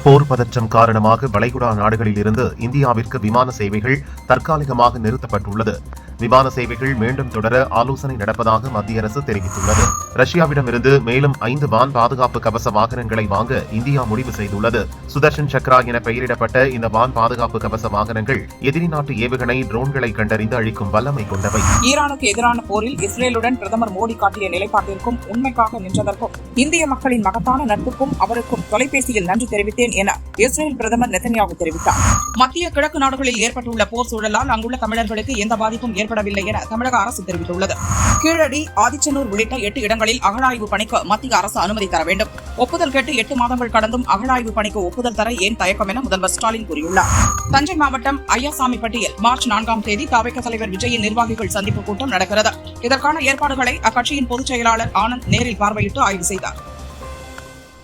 போர் பதற்றம் காரணமாக வளைகுடா நாடுகளில் இருந்து இந்தியாவிற்கு விமான சேவைகள் தற்காலிகமாக நிறுத்தப்பட்டுள்ளது. விமான சேவைகள் மீண்டும் தொடர ஆலோசனை நடப்பதாக மத்திய அரசு தெரிவித்துள்ளது. ரஷ்யாவிடமிருந்து மேலும் 5 வான் பாதுகாப்பு கவச வாகனங்களை வாங்க இந்தியா முடிவு செய்துள்ளது. சுதர்ஷன் சக்ரா என பெயரிடப்பட்ட இந்த வான் பாதுகாப்பு கவச வாகனங்கள் எதிரி நாட்டு ஏவுகணை ட்ரோன்களை கண்டறிந்து அழிக்கும் வல்லமை கொண்டவை. ஈரானுக்கு எதிரான போரில் இஸ்ரேலுடன் பிரதமர் மோடி காட்டிய நிலைப்பாட்டிற்கும் உண்மைக்காக நின்றதற்கும் இந்திய மக்களின் மகத்தான நட்புக்கும் அவருக்கும் தொலைபேசியில் நன்றி தெரிவித்தேன் என இஸ்ரேல் பிரதமர் நெதன்யாகு தெரிவித்தார். மத்திய கிழக்கு நாடுகளில் ஏற்பட்டுள்ள போர் சூழலால் அங்குள்ள தமிழர்களுக்கு எந்த பாதிப்பும் ஏற்படவில்லை என தமிழக அரசு தெரிவித்துள்ளது. கீழடி, ஆதிச்சனூர் உள்ளிட்ட 8 இடங்களில் அகழாய்வு பணிக்கு மத்திய அரசு அனுமதி தர வேண்டும். ஒப்புதல் கேட்டு 8 மாதங்கள் கடந்தும் அகழாய்வு பணிக்கு ஒப்புதல் தர ஏன் தயக்கம் என முதல்வர் ஸ்டாலின் கூறியுள்ளார். தஞ்சை மாவட்டம் ஐயாசாமிப்பட்டியில் மார்ச் 4ஆம் தேதி தவிக தலைவர் விஜயின் நிர்வாகிகள் சந்திப்பு கூட்டம் நடக்கிறது. இதற்கான ஏற்பாடுகளை அக்கட்சியின் பொதுச் செயலாளர் ஆனந்த் நேரில் பார்வையிட்டு ஆய்வு செய்தார்.